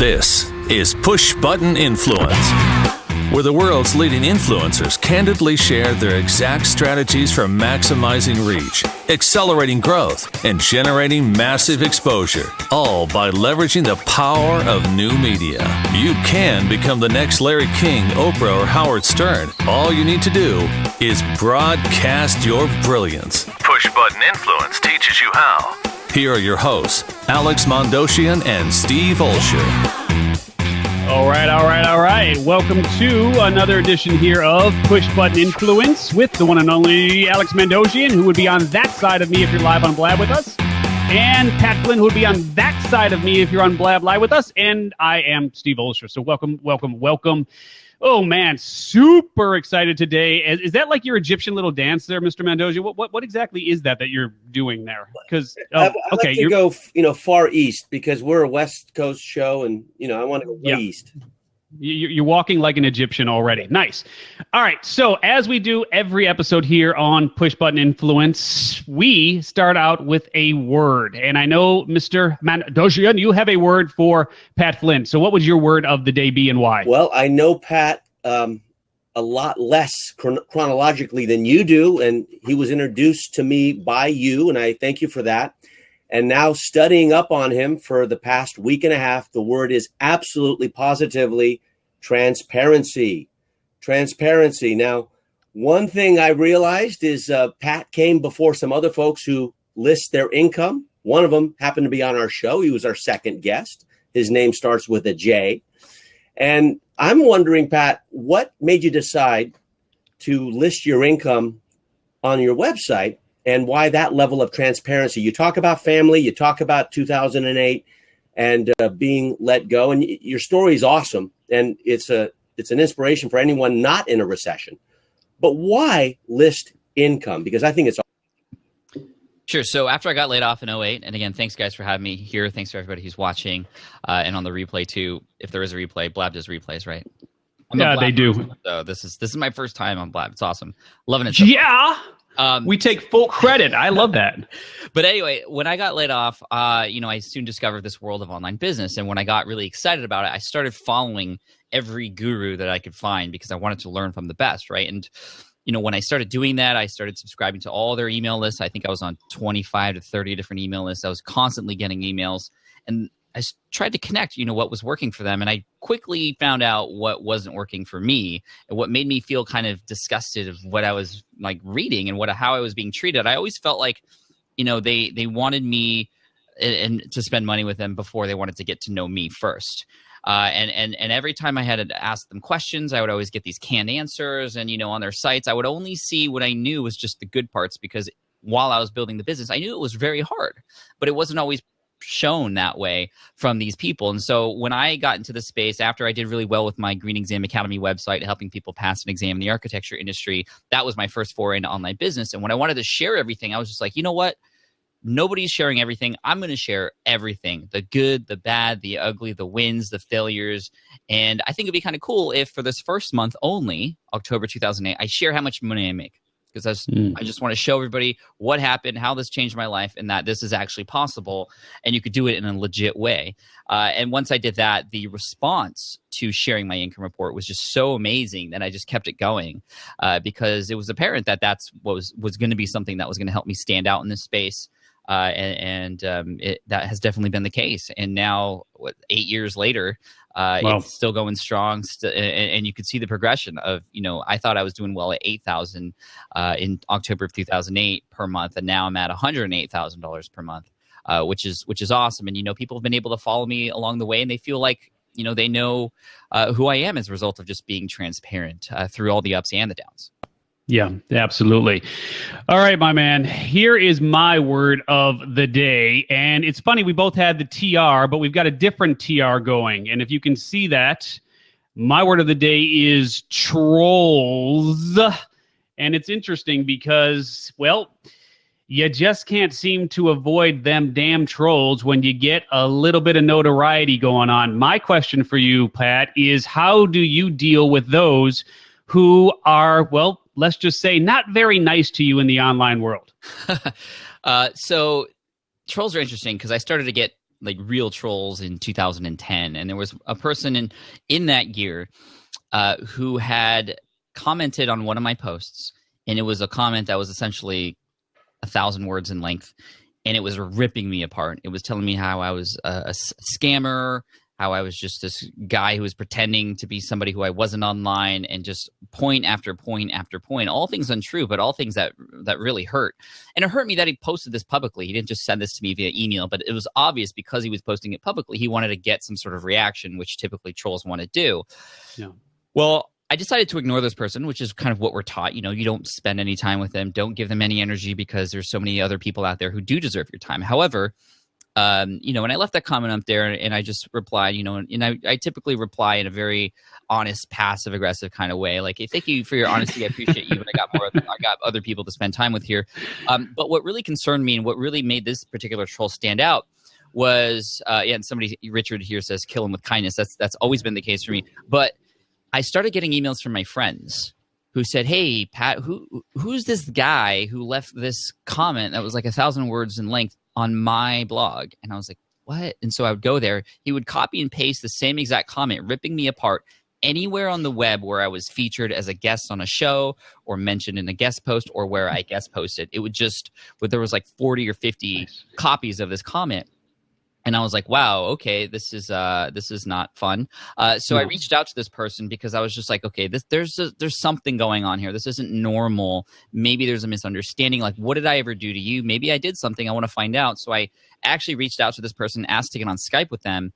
This is Push Button Influence, where the world's leading influencers candidly share their exact strategies for maximizing reach, accelerating growth, and generating massive exposure, all by leveraging the power of new media. You can become the next Larry King, Oprah, or Howard Stern. All you need to do is broadcast your brilliance. Push Button Influence teaches you how. Here are your hosts, Alex Mandossian and Steve Olsher. All right. Welcome to another edition here of Push Button Influence with the one and only Alex Mandossian, who would be on that side of me if you're live on Blab with us, and Pat Flynn, who would be on that side of me if you're on Blab Live with us, and I am Steve Olsher. So welcome. Oh, man, super excited today. Is that like your Egyptian little dance there, Mr. Mandossian? What exactly is that you're doing there? Because I like to go, far east because we're a West Coast show, and I want to go east. You're walking like an Egyptian already. Nice. All right. So as we do every episode here on Push Button Influence, we start out with a word. And I know, Mr. Mandossian, you have a word for Pat Flynn. So what would your word of the day be and why? Well, I know Pat a lot less chronologically than you do. And he was introduced to me by you. And I thank you for that. And now studying up on him for the past week and a half, the word is absolutely positively transparency. Transparency. Now, one thing I realized is Pat came before some other folks who list their income. One of them happened to be on our show. He was our second guest. His name starts with a J. And I'm wondering, Pat, what made you decide to list your income on your website? And why that level of transparency? You talk about family, you talk about 2008 and being let go. And your story is awesome. And it's an inspiration for anyone not in a recession. But why list income? Because I think it's Sure. So after I got laid off in 2008, and again, thanks guys for having me here. Thanks to everybody who's watching and on the replay too. If there is a replay, Blab does replays, right? Yeah, they do. Person, so this is my first time on Blab. It's awesome. Loving it. Yeah. We take full credit. I love that. But anyway, when I got laid off, I soon discovered this world of online business. And when I got really excited about it, I started following every guru that I could find because I wanted to learn from the best, right? And, when I started doing that, I started subscribing to all their email lists. I think I was on 25 to 30 different email lists. I was constantly getting emails. And I tried to connect, what was working for them. And I quickly found out what wasn't working for me and what made me feel kind of disgusted of what I was like reading and how I was being treated. I always felt like, they wanted me and to spend money with them before they wanted to get to know me first. And every time I had to ask them questions, I would always get these canned answers. And, on their sites, I would only see what I knew was just the good parts because while I was building the business, I knew it was very hard, but it wasn't always shown that way from these people. And so when I got into the space after I did really well with my Green Exam Academy website, helping people pass an exam in the architecture industry, that was my first foray into online business. And when I wanted to share everything, I was just like, you know what? Nobody's sharing everything. I'm going to share everything, the good, the bad, the ugly, the wins, the failures. And I think it'd be kind of cool if for this first month only, October 2008, I share how much money I make. Because I just want to show everybody what happened, how this changed my life, and that this is actually possible, and you could do it in a legit way. And once I did that, the response to sharing my income report was just so amazing that I just kept it going because it was apparent that that's what was going to be something that was going to help me stand out in this space. That has definitely been the case. And now, 8 years later, it's still going strong. And you could see the progression of, I thought I was doing well at $8,000 in October of 2008 per month. And now I'm at $108,000 per month, which is awesome. And, people have been able to follow me along the way and they feel like, they know who I am as a result of just being transparent through all the ups and the downs. Yeah, absolutely. All right, my man. Here is my word of the day. And it's funny, we both had the TR, but we've got a different TR going. And if you can see that, my word of the day is trolls. And it's interesting because, you just can't seem to avoid them damn trolls when you get a little bit of notoriety going on. My question for you, Pat, is how do you deal with those who are, let's just say, not very nice to you in the online world? So trolls are interesting because I started to get like real trolls in 2010, and there was a person in that year who had commented on one of my posts, and it was a comment that was essentially 1,000 words in length, and it was ripping me apart. It was telling me how I was a scammer, how I was just this guy who was pretending to be somebody who I wasn't online, and just point after point after point, all things untrue, but all things that really hurt. And it hurt me that he posted this publicly. He didn't just send this to me via email, but it was obvious because he was posting it publicly, he wanted to get some sort of reaction, which typically trolls want to do. Yeah. Well, I decided to ignore this person, which is kind of what we're taught. You know, you don't spend any time with them. Don't give them any energy because there's so many other people out there who do deserve your time. However, you know, and I left that comment up there, and I just replied, you know, and I typically reply in a very honest, passive aggressive kind of way. Like, hey, thank you for your honesty. I appreciate you, but I got other people to spend time with here. But what really concerned me and what really made this particular troll stand out was, and somebody, Richard here says, kill him with kindness. That's always been the case for me. But I started getting emails from my friends who said, hey, Pat, who's this guy who left this comment that was like 1,000 words in length on my blog? And I was like, what? And so I would go there. He would copy and paste the same exact comment, ripping me apart anywhere on the web where I was featured as a guest on a show or mentioned in a guest post or where I guest posted. It would just, there was like 40 or 50 copies of this comment. And I was like, wow, okay, this is not fun. So I reached out to this person because I was just like, okay, there's something going on here. This isn't normal. Maybe there's a misunderstanding. Like, what did I ever do to you? Maybe I did something. I want to find out. So I actually reached out to this person, asked to get on Skype with them.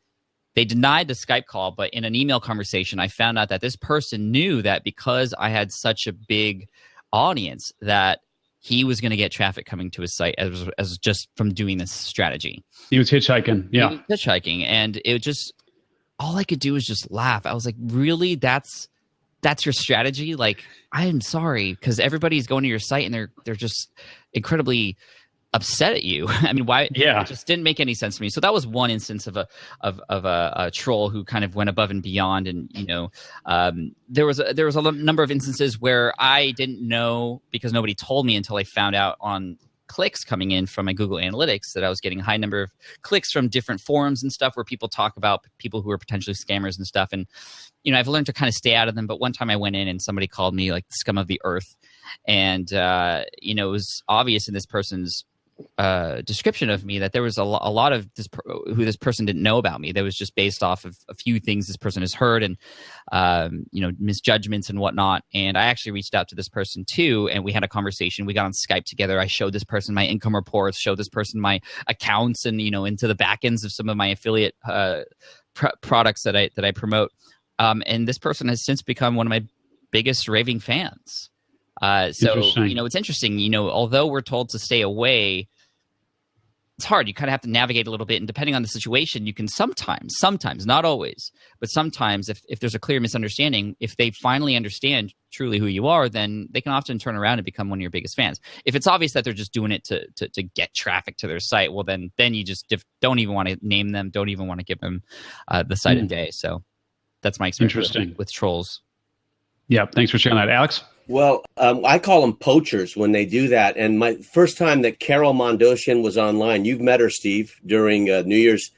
They denied the Skype call, but in an email conversation, I found out that this person knew that because I had such a big audience that he was going to get traffic coming to his site as just from doing this strategy. He was hitchhiking. Yeah. He was hitchhiking. And it just, all I could do was just laugh. I was like, really? That's your strategy? Like, I am sorry, because everybody's going to your site and they're just incredibly upset at you. I mean, why? Yeah. It just didn't make any sense to me. So that was one instance of a troll who kind of went above and beyond. And, you know, there was a number of instances where I didn't know because nobody told me until I found out on clicks coming in from my Google Analytics that I was getting a high number of clicks from different forums and stuff where people talk about people who are potentially scammers and stuff. And, you know, I've learned to kind of stay out of them. But one time I went in and somebody called me like the scum of the earth. And, you know, it was obvious in this person's description of me that there was a lot of who this person didn't know about me. That was just based off of a few things this person has heard and you know, misjudgments and whatnot. And I actually reached out to this person too, and we had a conversation. We got on Skype together. I showed this person my income reports, showed this person my accounts, and, you know, into the back ends of some of my affiliate products that I promote. And this person has since become one of my biggest raving fans. So, you know, it's interesting, you know, although we're told to stay away, it's hard. You kind of have to navigate a little bit. And depending on the situation, you can sometimes, not always, but sometimes if there's a clear misunderstanding, if they finally understand truly who you are, then they can often turn around and become one of your biggest fans. If it's obvious that they're just doing it to get traffic to their site, well, then you just don't even want to name them, don't even want to give them the sight of day. So that's my experience with trolls. Yeah, thanks for sharing that. Alex? Well, I call them poachers when they do that. And my first time that Carol Mandossian was online, you've met her, Steve, during New Year's.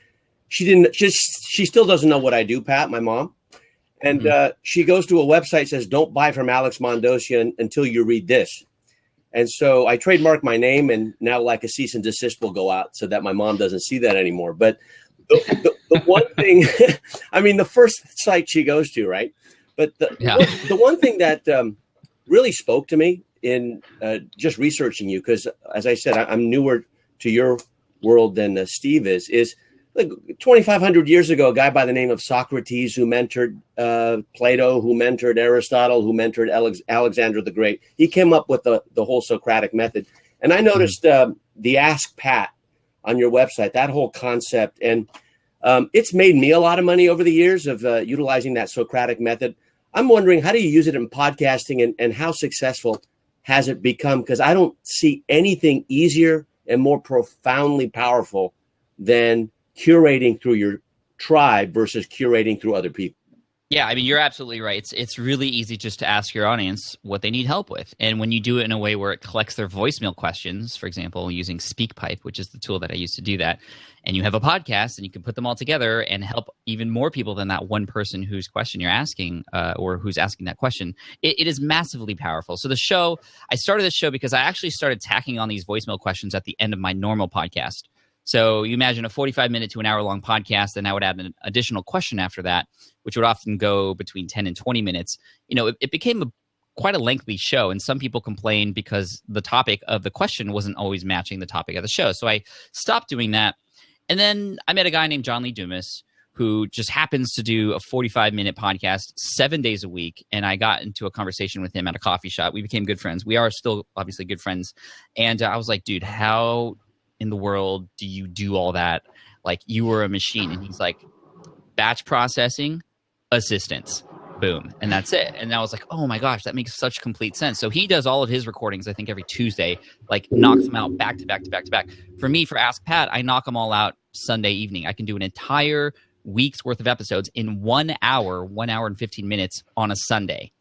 She still doesn't know what I do, Pat, my mom. And she goes to a website, says, don't buy from Alex Mandossian until you read this. And so I trademarked my name, and now like a cease and desist will go out so that my mom doesn't see that anymore. But the one thing, I mean, the first site she goes to, right? But the one thing that really spoke to me in just researching you, because as I said, I'm newer to your world than Steve is like 2,500 years ago, a guy by the name of Socrates, who mentored Plato, who mentored Aristotle, who mentored Alexander the Great. He came up with the whole Socratic method. And I noticed the Ask Pat on your website, that whole concept. And it's made me a lot of money over the years of utilizing that Socratic method. I'm wondering, how do you use it in podcasting, and how successful has it become? Because I don't see anything easier and more profoundly powerful than curating through your tribe versus curating through other people. Yeah, I mean, you're absolutely right. It's really easy just to ask your audience what they need help with. And when you do it in a way where it collects their voicemail questions, for example, using SpeakPipe, which is the tool that I use to do that, and you have a podcast and you can put them all together and help even more people than that one person whose question you're asking or who's asking that question, it is massively powerful. So the show, I started this show because I actually started tacking on these voicemail questions at the end of my normal podcast. So you imagine a 45-minute to an hour-long podcast, and I would add an additional question after that, which would often go between 10 and 20 minutes. You know, it became quite a lengthy show, and some people complained because the topic of the question wasn't always matching the topic of the show. So I stopped doing that. And then I met a guy named John Lee Dumas who just happens to do a 45-minute podcast 7 days a week, and I got into a conversation with him at a coffee shop. We became good friends. We are still obviously good friends. And I was like, dude, how in the world do you do all that? Like, you were a machine. And he's like, batch processing, assistance, boom, and that's it. And I was like, oh my gosh, that makes such complete sense. So he does all of his recordings, I think every Tuesday, like knocks them out back to back to back to back. For me, for Ask Pat, I knock them all out Sunday evening. I can do an entire week's worth of episodes in 1 hour, 1 hour and 15 minutes on a Sunday.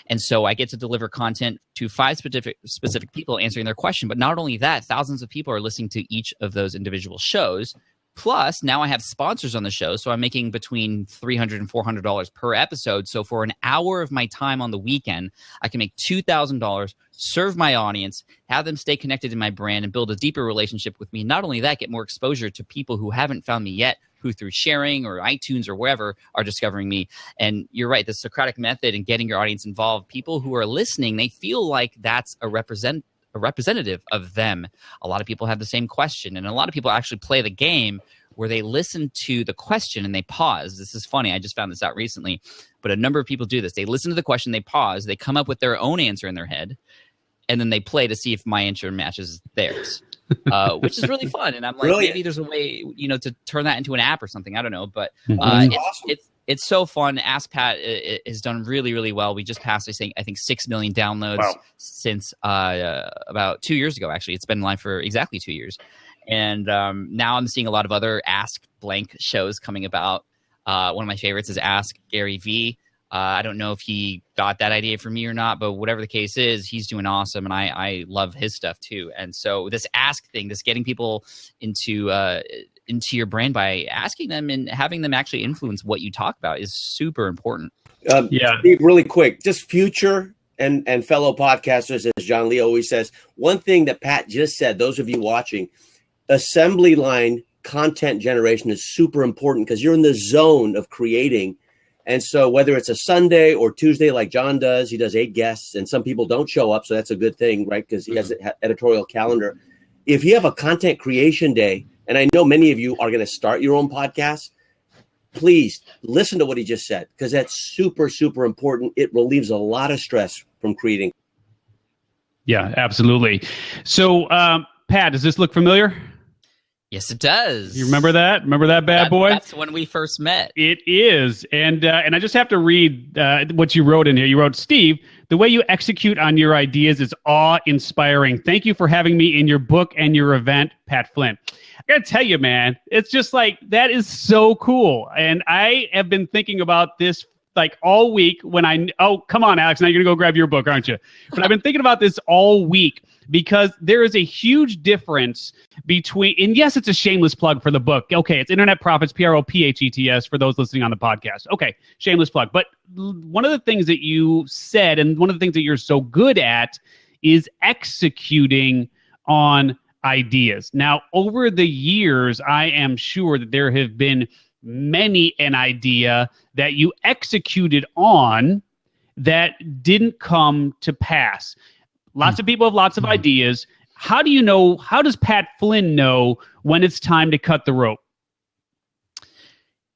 And so I get to deliver content to 5 specific people answering their question. But not only that, thousands of people are listening to each of those individual shows. Plus, now I have sponsors on the show, so I'm making between $300 and $400 per episode. So for an hour of my time on the weekend, I can make $2,000, serve my audience, have them stay connected in my brand, and build a deeper relationship with me. Not only that, get more exposure to people who haven't found me yet, who through sharing or iTunes or wherever are discovering me. And you're right, the Socratic method and getting your audience involved, people who are listening, they feel like that's a representative of them. A lot of people have the same question, and a lot of people actually play the game where they listen to the question and they pause. This is funny. I just found this out recently, but a number of people do this. They listen to the question, they pause, they come up with their own answer in their head, and then they play to see if my answer matches theirs. Which is really fun. And I'm like, maybe there's a way, you know, to turn that into an app or something. I don't know, but it's so fun. Ask Pat has done really, really well. We just passed, I think 6 million downloads since about 2 years ago. Actually, it's been live for exactly 2 years. And now I'm seeing a lot of other Ask Blank shows coming about. One of my favorites is Ask Gary V. I don't know if he got that idea from me or not, but whatever the case is, he's doing awesome, and I love his stuff too. And so this ask thing, this getting people into your brand by asking them and having them actually influence what you talk about is super important. Steve, really quick, just future and fellow podcasters, as John Lee always says, one thing that Pat just said, those of you watching, assembly line content generation is super important because you're in the zone of creating. And so whether it's a Sunday or Tuesday, like John does, he does 8 guests, and some people don't show up. So that's a good thing, right? Because he has an editorial calendar. If you have a content creation day, and I know many of you are going to start your own podcast, please listen to what he just said, because that's super, super important. It relieves a lot of stress from creating. Yeah, absolutely. So, Pat, does this look familiar? Yes, it does. You remember that? Remember that bad boy? That's when we first met. It is. And I just have to read what you wrote in here. You wrote, Steve, the way you execute on your ideas is awe-inspiring. Thank you for having me in your book and your event, Pat Flynn. I got to tell you, man, it's just like, that is so cool. And I have been thinking about this like all week come on, Alex, now you're going to go grab your book, aren't you? But I've been thinking about this all week, because there is a huge difference between, and yes, it's a shameless plug for the book. Okay, it's Internet Profits, PROPHETS, for those listening on the podcast. Okay, shameless plug. But one of the things that you said, and one of the things that you're so good at, is executing on ideas. Now, over the years, I am sure that there have been many an idea that you executed on that didn't come to pass. Lots of people have lots of ideas. How does Pat Flynn know when it's time to cut the rope?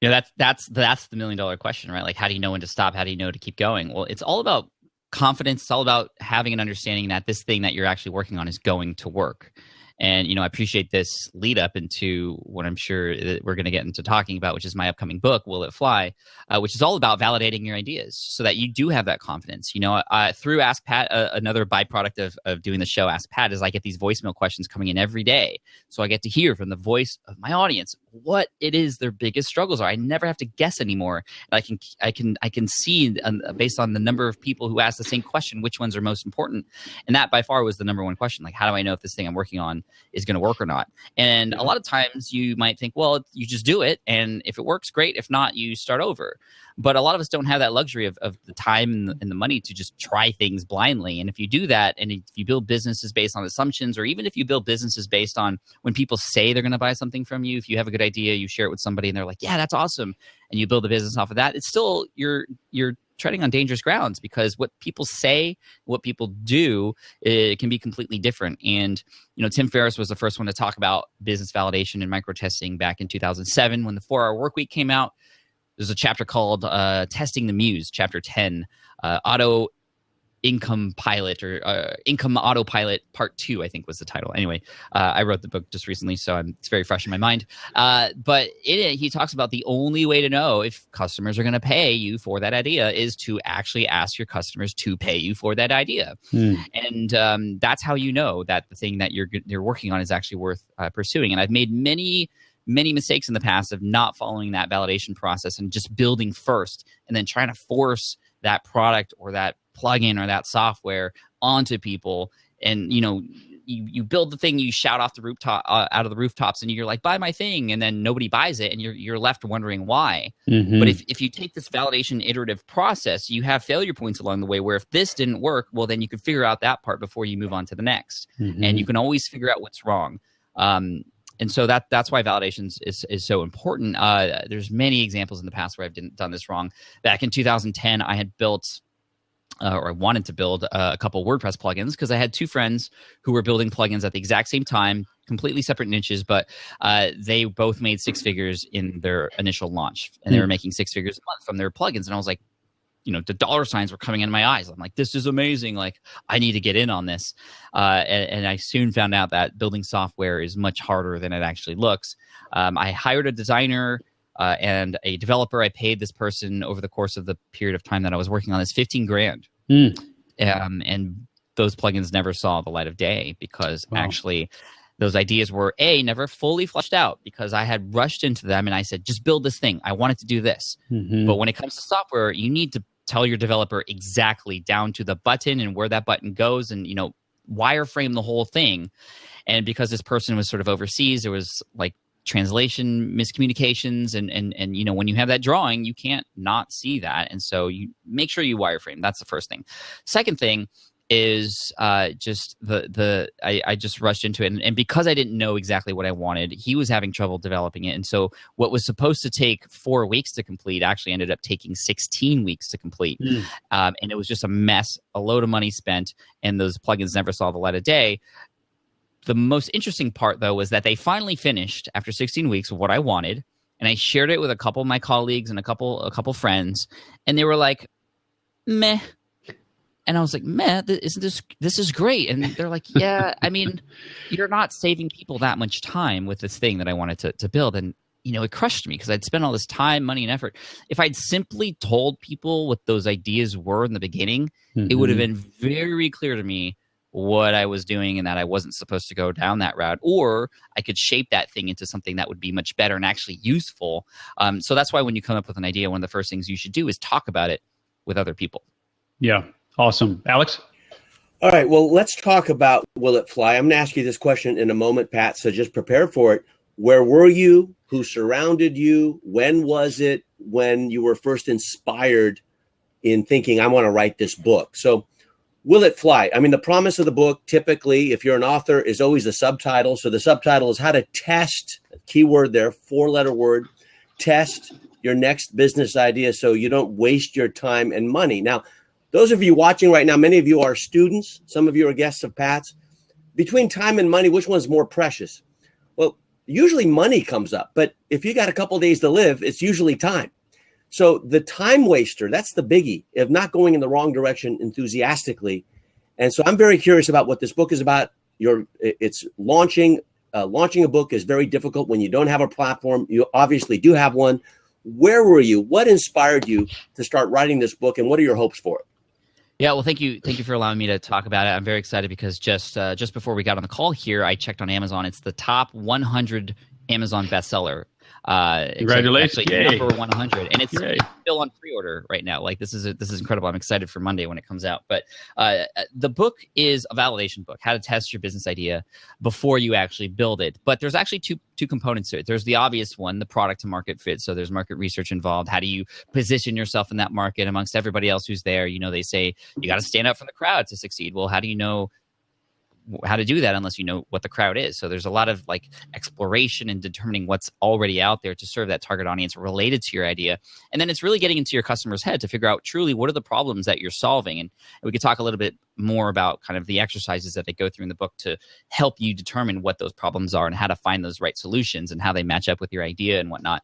You know, that's the $1 million question, right? Like, how do you know when to stop? How do you know to keep going? Well, it's all about confidence. It's all about having an understanding that this thing that you're actually working on is going to work. And, I appreciate this lead up into what I'm sure that we're going to get into talking about, which is my upcoming book, Will It Fly, which is all about validating your ideas so that you do have that confidence. Through Ask Pat, another byproduct of doing the show Ask Pat is I get these voicemail questions coming in every day. So I get to hear from the voice of my audience what it is their biggest struggles are. I never have to guess anymore. I can see based on the number of people who ask the same question, which ones are most important. And that by far was the number one question. Like, how do I know if this thing I'm working on is going to work or not? And a lot of times you might think, well, you just do it. And if it works, great. If not, you start over. But a lot of us don't have that luxury of the time and the money to just try things blindly. And if you do that, and if you build businesses based on assumptions, or even if you build businesses based on when people say they're going to buy something from you, if you have a good idea, you share it with somebody and they're like, yeah, that's awesome, and you build a business off of that, it's still you're treading on dangerous grounds, because what people say, what people do, it can be completely different. And Tim Ferriss was the first one to talk about business validation and micro-testing back in 2007 when the 4-Hour Workweek came out. There's a chapter called Testing the Muse, chapter 10, Auto Income Pilot, or Income Autopilot Part 2, I think was the title. Anyway, I wrote the book just recently, so it's very fresh in my mind. But in it, he talks about the only way to know if customers are going to pay you for that idea is to actually ask your customers to pay you for that idea. And that's how you know that the thing that you're working on is actually worth pursuing. And I've made many mistakes in the past of not following that validation process and just building first and then trying to force that product or that plugin or that software onto people. And you build the thing, you shout off the rooftop out of the rooftops, and you're like, buy my thing, and then nobody buys it, and you're left wondering why. But if you take this validation iterative process, you have failure points along the way where if this didn't work, well, then you can figure out that part before you move on to the next. And you can always figure out what's wrong. And so that's why validation is so important. There's many examples in the past where I've done this wrong. Back in 2010, I had built, or I wanted to build a couple WordPress plugins because I had two friends who were building plugins at the exact same time, completely separate niches, but they both made six figures in their initial launch, and they were making six figures a month from their plugins. And I was like, the dollar signs were coming into my eyes. I'm like, this is amazing. Like, I need to get in on this. And I soon found out that building software is much harder than it actually looks. I hired a designer and a developer. I paid this person over the course of the period of time that I was working on this $15,000. And those plugins never saw the light of day because actually those ideas were never fully fleshed out, because I had rushed into them and I said, just build this thing. I wanted to do this. But when it comes to software, you need to tell your developer exactly down to the button and where that button goes, and wireframe the whole thing. And because this person was sort of overseas, there was like translation miscommunications, and when you have that drawing, you can't not see that. And so you make sure you wireframe. That's the first thing. Second thing is just I just rushed into it, and because I didn't know exactly what I wanted, he was having trouble developing it. And so what was supposed to take 4 weeks to complete actually ended up taking 16 weeks to complete. And it was just a mess, a load of money spent, and those plugins never saw the light of day. The most interesting part, though, was that they finally finished after 16 weeks of what I wanted, and I shared it with a couple of my colleagues and a couple friends, and they were like, meh. And I was like, man, this is great. And they're like, yeah, I mean, you're not saving people that much time with this thing that I wanted to build. And, it crushed me because I'd spent all this time, money, and effort. If I'd simply told people what those ideas were in the beginning, it would have been very clear to me what I was doing and that I wasn't supposed to go down that route. Or I could shape that thing into something that would be much better and actually useful. So that's why when you come up with an idea, one of the first things you should do is talk about it with other people. Yeah. Awesome. Alex? All right. Well, let's talk about Will It Fly? I'm going to ask you this question in a moment, Pat, so just prepare for it. Where were you? Who surrounded you? When was it when you were first inspired in thinking, I want to write this book? So Will It Fly? I mean, the promise of the book, typically, if you're an author, is always the subtitle. So the subtitle is how to test, keyword there, 4-letter word, test your next business idea so you don't waste your time and money. Now, those of you watching right now, many of you are students. Some of you are guests of Pat's. Between time and money, which one's more precious? Well, usually money comes up. But if you got a couple of days to live, it's usually time. So the time waster, that's the biggie of not going in the wrong direction enthusiastically. And so I'm very curious about what this book is about. it's launching a book is very difficult when you don't have a platform. You obviously do have one. Where were you? What inspired you to start writing this book, and what are your hopes for it? Yeah, well, thank you for allowing me to talk about it. I'm very excited because just before we got on the call here, I checked on Amazon. It's the top 100 Amazon bestseller. Congratulations! Number 100, and it's Yay. still on pre-order right now. Like this is incredible. I'm excited for Monday when it comes out. But the book is a validation book, how to test your business idea before you actually build it. But there's actually two components to it. There's the obvious one, the product to market fit. So there's market research involved. How do you position yourself in that market amongst everybody else who's there? You know, they say you got to stand out from the crowd to succeed. Well, how do you know how to do that unless you know what the crowd is? So there's a lot of like exploration and determining what's already out there to serve that target audience related to your idea. And then it's really getting into your customer's head to figure out truly what are the problems that you're solving. And we could talk a little bit more about kind of the exercises that they go through in the book to help you determine what those problems are and how to find those right solutions and how they match up with your idea and whatnot.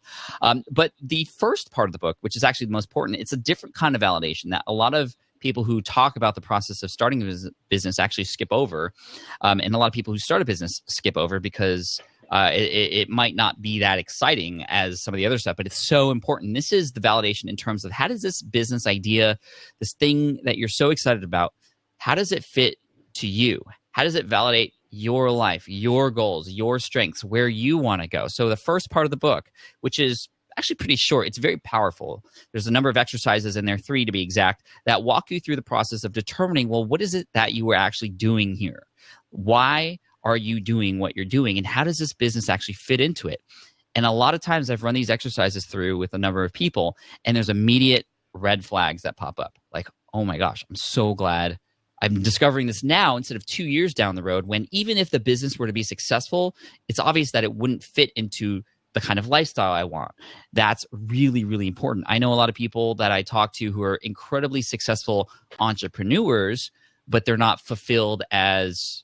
But the first part of the book, which is actually the most important, it's a different kind of validation that a lot of people who talk about the process of starting a business actually skip over. And a lot of people who start a business skip over because it might not be that exciting as some of the other stuff, but it's so important. This is the validation in terms of how does this business idea, this thing that you're so excited about, how does it fit to you? How does it validate your life, your goals, your strengths, where you want to go? So the first part of the book, which is actually pretty short, it's very powerful. There's a number of exercises in there, 3 to be exact, that walk you through the process of determining, well, what is it that you were actually doing here? Why are you doing what you're doing? And how does this business actually fit into it? And a lot of times I've run these exercises through with a number of people, and there's immediate red flags that pop up. Like, oh my gosh, I'm so glad I'm discovering this now instead of 2 years down the road, when even if the business were to be successful, it's obvious that it wouldn't fit into the kind of lifestyle I want. That's really, really important. I know a lot of people that I talk to who are incredibly successful entrepreneurs, but they're not fulfilled as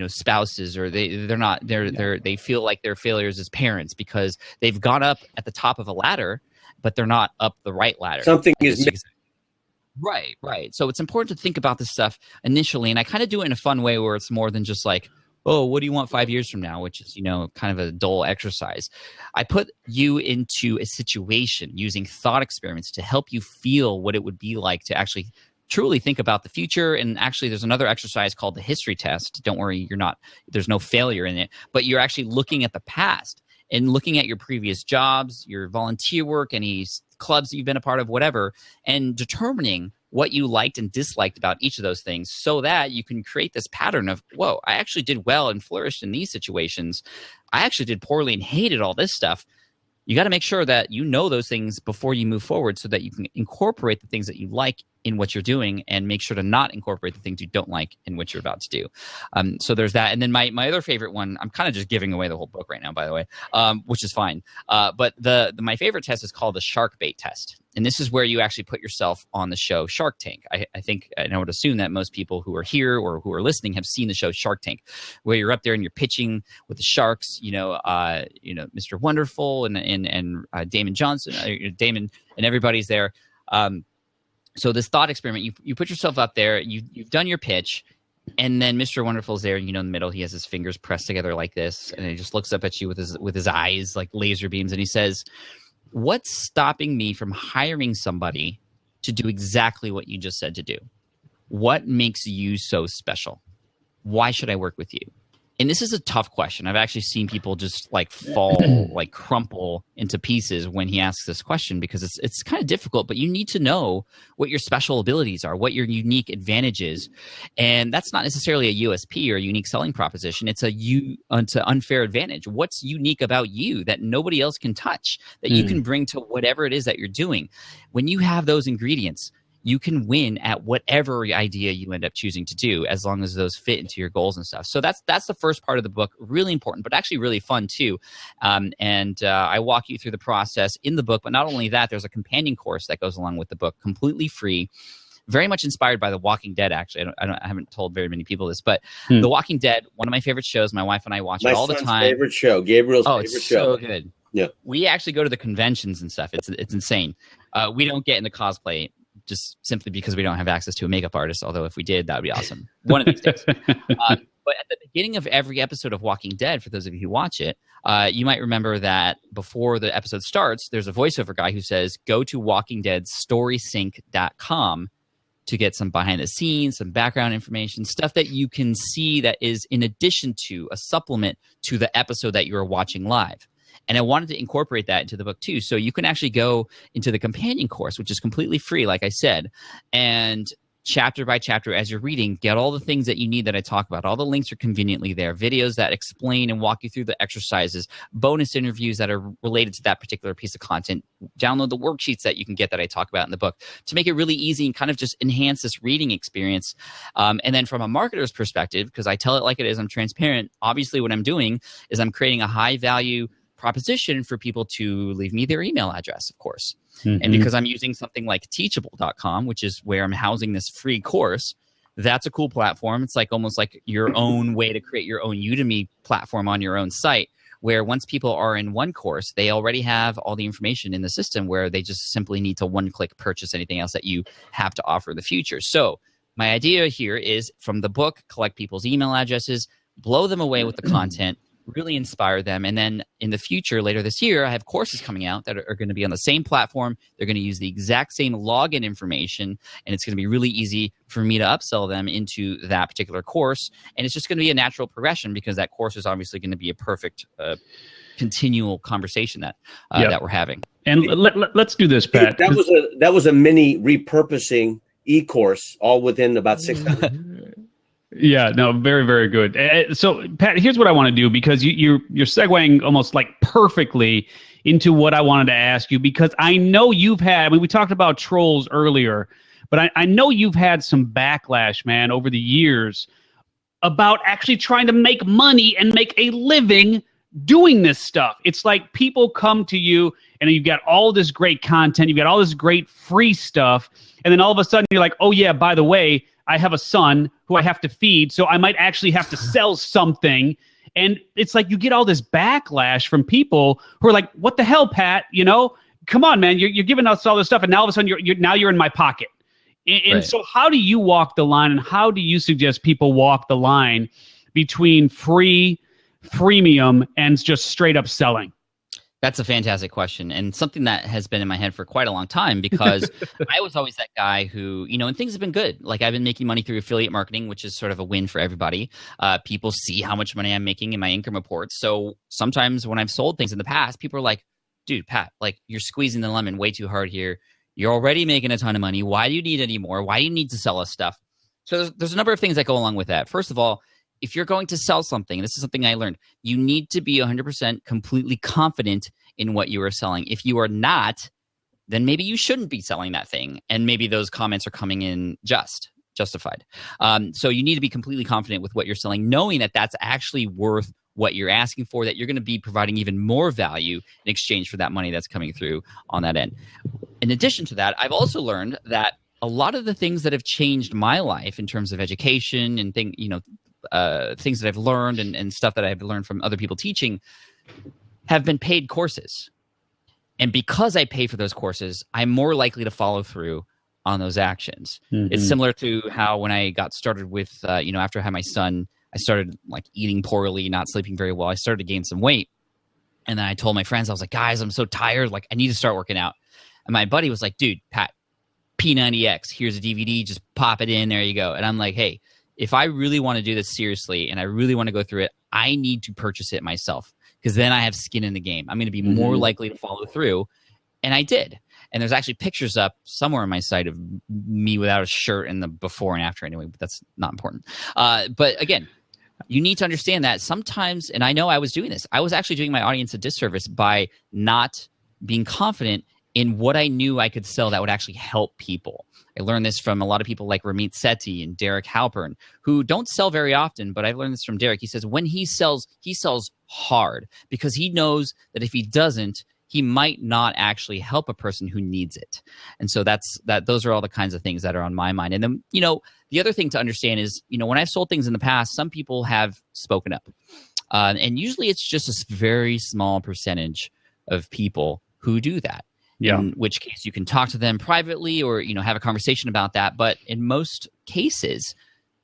spouses, or they feel like they're failures as parents because they've gone up at the top of a ladder, but they're not up the right ladder. Something is missing. Right. So it's important to think about this stuff initially, and I kind of do it in a fun way where it's more than just like, oh, what do you want 5 years from now? Which is, kind of a dull exercise. I put you into a situation using thought experiments to help you feel what it would be like to actually truly think about the future. And actually, there's another exercise called the history test. Don't worry, there's no failure in it, but you're actually looking at the past and looking at your previous jobs, your volunteer work, any clubs that you've been a part of, whatever, and determining what you liked and disliked about each of those things so that you can create this pattern of, whoa, I actually did well and flourished in these situations. I actually did poorly and hated all this stuff. You got to make sure that you know those things before you move forward so that you can incorporate the things that you like in what you're doing and make sure to not incorporate the things you don't like in what you're about to do. So there's that. And then my other favorite one, I'm kind of just giving away the whole book right now, by the way, which is fine. But my favorite test is called the shark bait test. And this is where you actually put yourself on the show Shark Tank. I think, and I would assume that most people who are here or who are listening have seen the show Shark Tank, where you're up there and you're pitching with the sharks, Mr. Wonderful and Damon Johnson, Damon and everybody's there. So this thought experiment, you put yourself up there, you've done your pitch, and then Mr. Wonderful's there, in the middle. He has his fingers pressed together like this, and he just looks up at you with his eyes like laser beams, and he says, "What's stopping me from hiring somebody to do exactly what you just said to do? What makes you so special? Why should I work with you?" And this is a tough question. I've actually seen people just like fall, like crumple into pieces when he asks this question, because it's kind of difficult, but you need to know what your special abilities are, what your unique advantage is. And that's not necessarily a USP or a unique selling proposition. It's an unfair advantage. What's unique about you that nobody else can touch, that you can bring to whatever it is that you're doing? When you have those ingredients, you can win at whatever idea you end up choosing to do, as long as those fit into your goals and stuff. So that's the first part of the book. Really important, but actually really fun too. I walk you through the process in the book. But not only that, there's a companion course that goes along with the book, completely free. Very much inspired by The Walking Dead, actually. I haven't told very many people this, but The Walking Dead, one of my favorite shows. My wife and I watch it all the time. My son's favorite show, Gabriel's favorite show. Oh, it's so good. Yeah. We actually go to the conventions and stuff. It's insane. We don't get into cosplay just simply because we don't have access to a makeup artist. Although if we did, that would be awesome. One of these days. But at the beginning of every episode of Walking Dead, for those of you who watch it, you might remember that before the episode starts, there's a voiceover guy who says, go to walkingdeadstorysync.com to get some behind the scenes, some background information, stuff that you can see that is in addition to, a supplement to the episode that you're watching live. And I wanted to incorporate that into the book too. So you can actually go into the companion course, which is completely free, like I said, and chapter by chapter as you're reading, get all the things that you need that I talk about. All the links are conveniently there. Videos that explain and walk you through the exercises, bonus interviews that are related to that particular piece of content. Download the worksheets that you can get that I talk about in the book to make it really easy and kind of just enhance this reading experience. And then from a marketer's perspective, because I tell it like it is, I'm transparent. Obviously, what I'm doing is I'm creating a high value proposition for people to leave me their email address, of course. Mm-hmm. And because I'm using something like teachable.com, which is where I'm housing this free course, that's a cool platform. It's like almost like your own way to create your own Udemy platform on your own site, where once people are in one course, they already have all the information in the system where they just simply need to one-click purchase anything else that you have to offer in the future. So my idea here is, from the book, collect people's email addresses, blow them away with the content, really inspire them. And then in the future, later this year, I have courses coming out that are going to be on the same platform. They're going to use the exact same login information, and it's going to be really easy for me to upsell them into that particular course. And it's just going to be a natural progression, because that course is obviously going to be a perfect continual conversation that we're having. And let's do this, Pat. That was a mini repurposing e-course, all within about 6 months. Yeah, no, very, very good. So, Pat, here's what I want to do, because you're segueing almost like perfectly into what I wanted to ask you, because I know you've had, I mean, we talked about trolls earlier, but I know you've had some backlash, man, over the years about actually trying to make money and make a living doing this stuff. It's like people come to you and you've got all this great content, you've got all this great free stuff, and then all of a sudden you're like, oh yeah, by the way, I have a son who I have to feed, so I might actually have to sell something. And it's like you get all this backlash from people who are like, what the hell, Pat? You know, come on, man, you're giving us all this stuff, and now all of a sudden you're in my pocket. And right. So how do you walk the line, and how do you suggest people walk the line between freemium and just straight up selling? That's a fantastic question, and something that has been in my head for quite a long time, because I was always that guy who, and things have been good. Like, I've been making money through affiliate marketing, which is sort of a win for everybody. People see how much money I'm making in my income reports. So sometimes when I've sold things in the past, people are like, dude, Pat, like, you're squeezing the lemon way too hard here. You're already making a ton of money. Why do you need any more? Why do you need to sell us stuff? So there's a number of things that go along with that. First of all, if you're going to sell something, and this is something I learned, you need to be 100% completely confident in what you are selling. If you are not, then maybe you shouldn't be selling that thing, and maybe those comments are coming in justified. So you need to be completely confident with what you're selling, knowing that that's actually worth what you're asking for, that you're going to be providing even more value in exchange for that money that's coming through on that end. In addition to that, I've also learned that a lot of the things that have changed my life in terms of education and things that I've learned and stuff that I've learned from other people teaching have been paid courses. And because I pay for those courses, I'm more likely to follow through on those actions. Mm-hmm. It's similar to how when I got started with, after I had my son, I started like eating poorly, not sleeping very well. I started to gain some weight. And then I told my friends, I was like, guys, I'm so tired. Like, I need to start working out. And my buddy was like, dude, Pat, P90X, here's a DVD, just pop it in, there you go. And I'm like, hey, if I really want to do this seriously and I really want to go through it, I need to purchase it myself, because then I have skin in the game. I'm going to be more likely to follow through. And I did. And there's actually pictures up somewhere on my site of me without a shirt in the before and after anyway, but that's not important. But again, you need to understand that sometimes, and I know I was doing this, I was actually doing my audience a disservice by not being confident in what I knew I could sell that would actually help people. I learned this from a lot of people like Ramit Sethi and Derek Halpern, who don't sell very often, but I've learned this from Derek. He says when he sells hard, because he knows that if he doesn't, he might not actually help a person who needs it. And so those are all the kinds of things that are on my mind. And then, the other thing to understand is, when I've sold things in the past, some people have spoken up. And usually it's just a very small percentage of people who do that. Yeah. in which case you can talk to them privately or, have a conversation about that. But in most cases,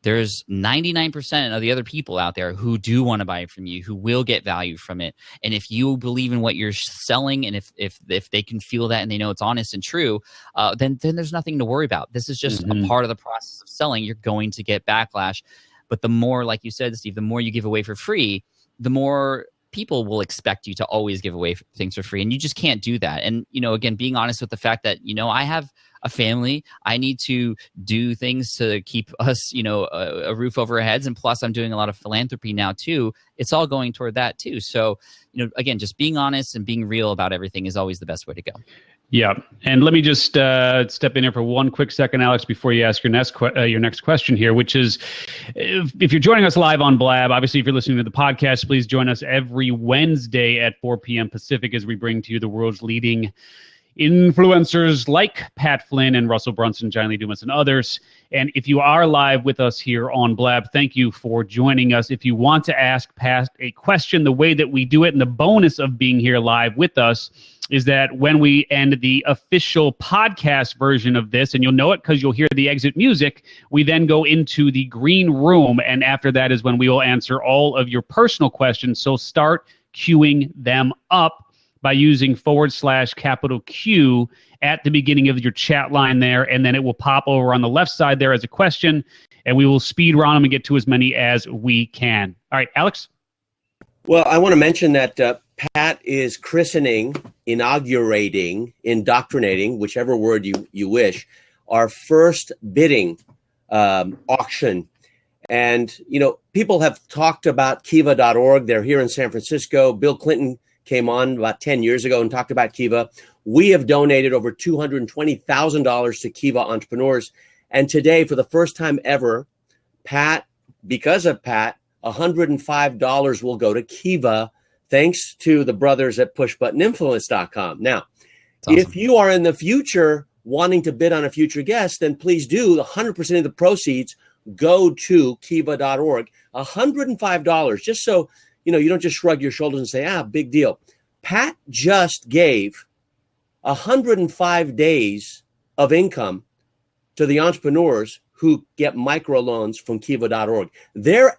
there's 99% of the other people out there who do want to buy it from you, who will get value from it. And if you believe in what you're selling, and if they can feel that and they know it's honest and true, then there's nothing to worry about. This is just a part of the process of selling. You're going to get backlash. But the more, like you said, Steve, the more you give away for free, the more people will expect you to always give away things for free. And you just can't do that. And, again, being honest with the fact that, I have a family, I need to do things to keep us, a roof over our heads. And plus I'm doing a lot of philanthropy now too. It's all going toward that too. So, again, just being honest and being real about everything is always the best way to go. Yeah. And let me just step in here for one quick second, Alex, before you ask your next question here, which is, if you're joining us live on Blab, obviously, if you're listening to the podcast, please join us every Wednesday at 4 p.m. Pacific as we bring to you the world's leading influencers like Pat Flynn and Russell Brunson, John Lee Dumas, and others. And if you are live with us here on Blab, thank you for joining us. If you want to ask Pat a question, the way that we do it, and the bonus of being here live with us, is that when we end the official podcast version of this, and you'll know it because you'll hear the exit music, we then go into the green room, and after that is when we will answer all of your personal questions. So start queuing them up by using /Q at the beginning of your chat line there, and then it will pop over on the left side there as a question, and we will speed run them and get to as many as we can. All right, Alex? Well, I want to mention that Pat is christening, inaugurating, indoctrinating, whichever word you wish, our first bidding auction. And, people have talked about Kiva.org. They're here in San Francisco. Bill Clinton came on about 10 years ago and talked about Kiva. We have donated over $220,000 to Kiva entrepreneurs. And today, for the first time ever, because of Pat, $105 will go to Kiva, thanks to the brothers at pushbuttoninfluence.com. Now, awesome. If you are in the future wanting to bid on a future guest, then please do. 100% of the proceeds go to Kiva.org. $105, just so you don't just shrug your shoulders and say, big deal. Pat just gave 105 days of income to the entrepreneurs who get microloans from Kiva.org. Their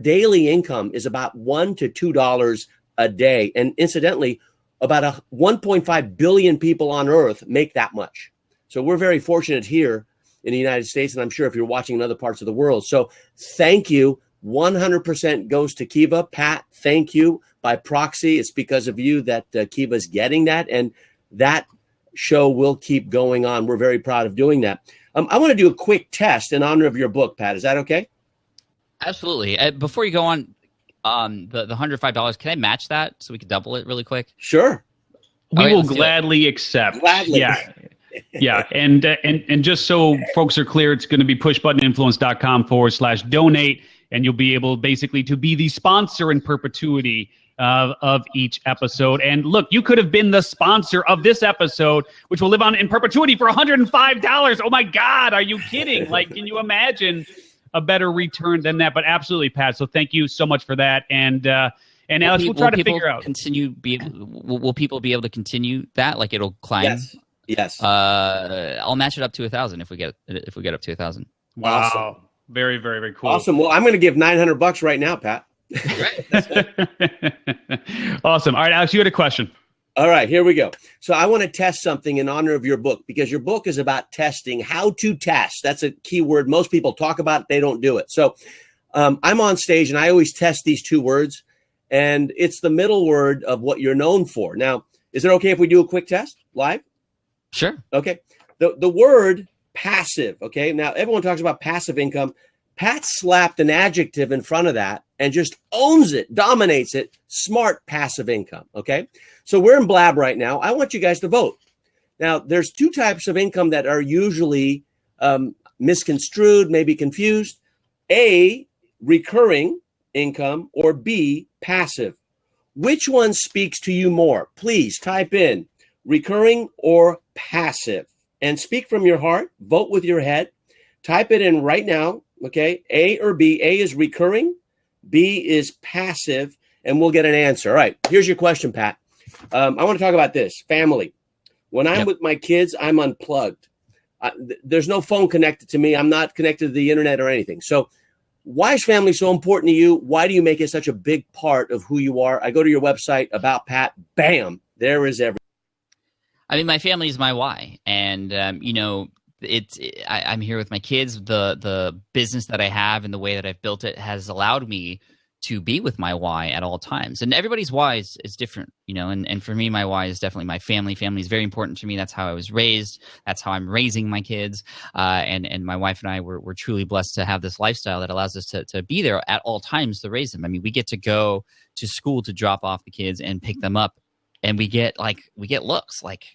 daily income is about $1 to $2 a day. And incidentally, about 1.5 billion people on earth make that much. So we're very fortunate here in the United States, and I'm sure if you're watching in other parts of the world. So thank you. 100% goes to Kiva. Pat, thank you. By proxy, it's because of you that Kiva's getting that, and that show will keep going on. We're very proud of doing that. I want to do a quick test in honor of your book, Pat. Is that okay? Absolutely. Before you go on, the $105, can I match that so we can double it really quick? Sure. We will gladly accept. Gladly. Yeah. Yeah. And just so folks are clear, it's going to be pushbuttoninfluence.com/donate. And you'll be able basically to be the sponsor in perpetuity of each episode. And look, you could have been the sponsor of this episode, which will live on in perpetuity for $105. Oh my God, are you kidding? Like, can you imagine a better return than that? But absolutely, Pat. So thank you so much for that. And Alex, we'll try to figure out. Will people be able to continue that? Like it'll climb? Yes. I'll match it up to 1,000 if we get up to 1,000. Wow. Awesome. Very, very, very cool. Awesome. Well, I'm going to give $900 right now, Pat. Awesome. All right, Alex, you had a question. All right, here we go. So I want to test something in honor of your book, because your book is about testing, how to test. That's a key word. Most people talk about it, they don't do it. So I'm on stage and I always test these two words, and it's the middle word of what you're known for. Now, is it okay if we do a quick test live? Sure. Okay. The word passive. Okay. Now everyone talks about passive income. Pat slapped an adjective in front of that and just owns it, dominates it. Smart passive income. Okay. So we're in Blab right now. I want you guys to vote. Now there's two types of income that are usually misconstrued, maybe confused. A, recurring income, or B, passive. Which one speaks to you more? Please type in recurring or passive. And speak from your heart. Vote with your head. Type it in right now. Okay. A or B. A is recurring. B is passive. And we'll get an answer. All right. Here's your question, Pat. I want to talk about this. Family. When I'm with my kids, I'm unplugged. There's no phone connected to me. I'm not connected to the internet or anything. So why is family so important to you? Why do you make it such a big part of who you are? I go to your website, About Pat, bam, there is everything. I mean, my family is my why. And, I'm here with my kids. The business that I have and the way that I've built it has allowed me to be with my why at all times. And everybody's why is different, and for me, my why is definitely my family. Family is very important to me. That's how I was raised. That's how I'm raising my kids. And my wife and I, we're truly blessed to have this lifestyle that allows us to be there at all times to raise them. I mean, we get to go to school to drop off the kids and pick them up. And we get looks like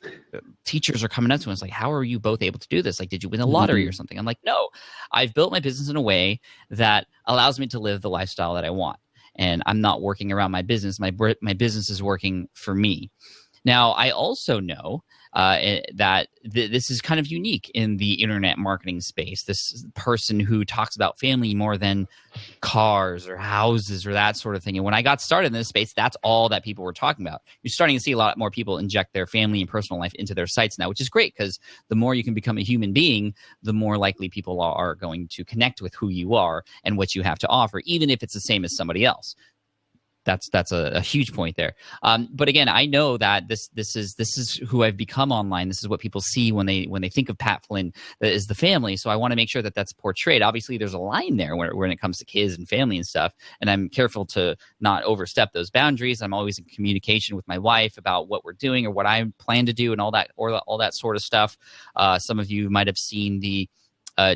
teachers are coming up to us like, how are you both able to do this? Like, did you win the lottery or something? I'm like, no, I've built my business in a way that allows me to live the lifestyle that I want. And I'm not working around my business. My business is working for me. Now, I also know that this is kind of unique in the internet marketing space. This person who talks about family more than cars or houses or that sort of thing. And when I got started in this space, that's all that people were talking about. You're starting to see a lot more people inject their family and personal life into their sites now, which is great because the more you can become a human being, the more likely people are going to connect with who you are and what you have to offer, even if it's the same as somebody else. That's a huge point there. But again, I know that this is who I've become online. This is what people see when they think of Pat Flynn, that is the family. So I want to make sure that that's portrayed. Obviously, there's a line there when it comes to kids and family and stuff, and I'm careful to not overstep those boundaries. I'm always in communication with my wife about what we're doing or what I plan to do and all that sort of stuff. Some of you might have seen the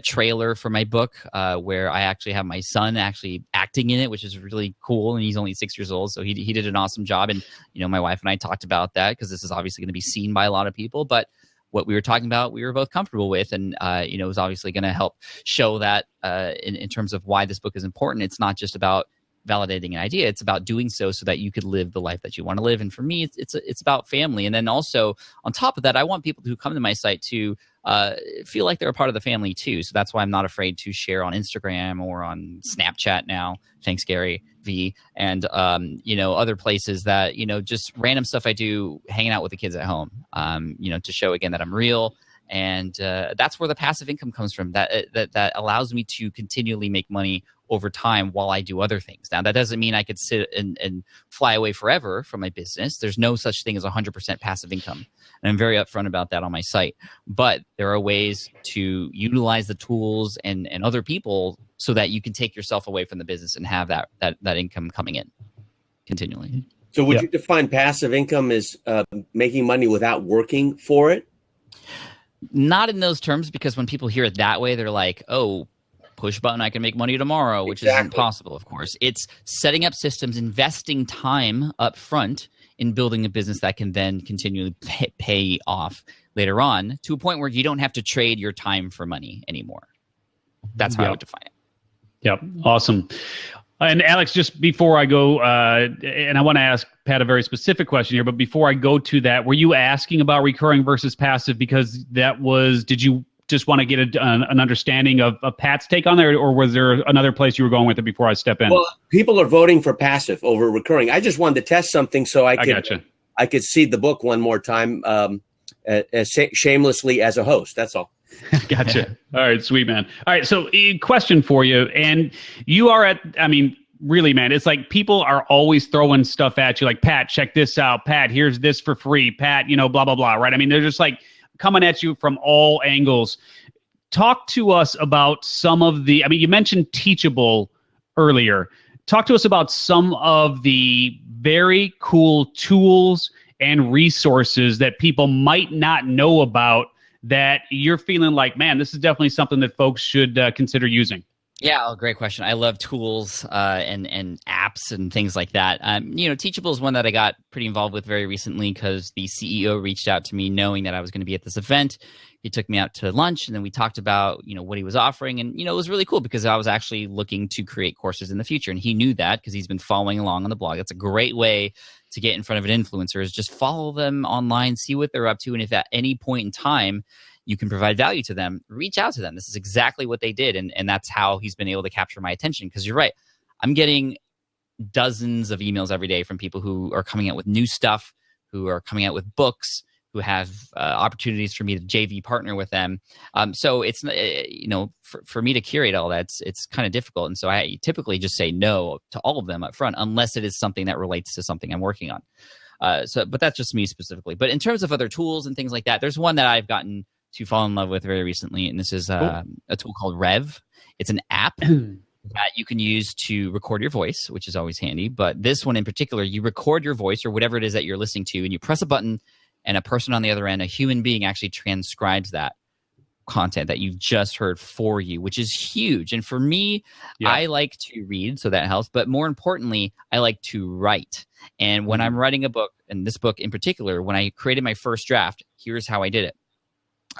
trailer for my book where I actually have my son actually acting in it, which is really cool. And he's only 6 years old. So he did an awesome job. And, my wife and I talked about that because this is obviously going to be seen by a lot of people. But what we were talking about, we were both comfortable with. And, it was obviously going to help show that in terms of why this book is important. It's not just about validating an idea. It's about doing so that you could live the life that you want to live. And for me, it's about family. And then also on top of that, I want people who come to my site to feel like they're a part of the family too. So that's why I'm not afraid to share on Instagram or on Snapchat now. Thanks, Gary V. And, other places that, just random stuff I do hanging out with the kids at home, to show again that I'm real. And that's where the passive income comes from, that allows me to continually make money over time while I do other things. Now, that doesn't mean I could sit and fly away forever from my business. There's no such thing as 100% passive income. And I'm very upfront about that on my site. But there are ways to utilize the tools and other people so that you can take yourself away from the business and have that income coming in continually. So would you define passive income as making money without working for it? Not in those terms, because when people hear it that way, they're like, oh, push button, I can make money tomorrow, which isn't possible, of course. It's setting up systems, investing time up front in building a business that can then continually pay off later on to a point where you don't have to trade your time for money anymore. That's how I would define it. Yep. Awesome. And Alex, just before I go, and I want to ask Pat a very specific question here, but before I go to that, were you asking about recurring versus passive because did you just want to get an understanding of Pat's take on that, or was there another place you were going with it before I step in? Well, people are voting for passive over recurring. I just wanted to test something so I could see the book one more time as shamelessly as a host. That's all. Gotcha. All right, sweet, man. All right, so question for you, and you are really, man, it's like people are always throwing stuff at you like, Pat, check this out. Pat, here's this for free. Pat, blah, blah, blah, right? I mean, they're just like coming at you from all angles. Talk to us about some of you mentioned Teachable earlier. Talk to us about some of the very cool tools and resources that people might not know about that you're feeling like, man, this is definitely something that folks should consider using. Yeah, great question. I love tools and apps and things like that. Teachable is one that I got pretty involved with very recently because the CEO reached out to me knowing that I was going to be at this event. He took me out to lunch, and then we talked about, what he was offering. And, it was really cool because I was actually looking to create courses in the future. And he knew that because he's been following along on the blog. That's a great way to get in front of an influencer, is just follow them online, see what they're up to. And if at any point in time you can provide value to them, reach out to them. This is exactly what they did. And that's how he's been able to capture my attention. Because you're right. I'm getting dozens of emails every day from people who are coming out with new stuff, who are coming out with books, who have opportunities for me to JV partner with them. So it's, for me to curate all that, it's kind of difficult. And so I typically just say no to all of them up front, unless it is something that relates to something I'm working on. But that's just me specifically. But in terms of other tools and things like that, there's one that I've gotten to fall in love with very recently. And this is a tool called Rev. It's an app that you can use to record your voice, which is always handy. But this one in particular, you record your voice or whatever it is that you're listening to, and you press a button, and a person on the other end, a human being, actually transcribes that content that you've just heard for you, which is huge. And for me, I like to read, so that helps. But more importantly, I like to write. And when I'm writing a book, and this book in particular, when I created my first draft, here's how I did it.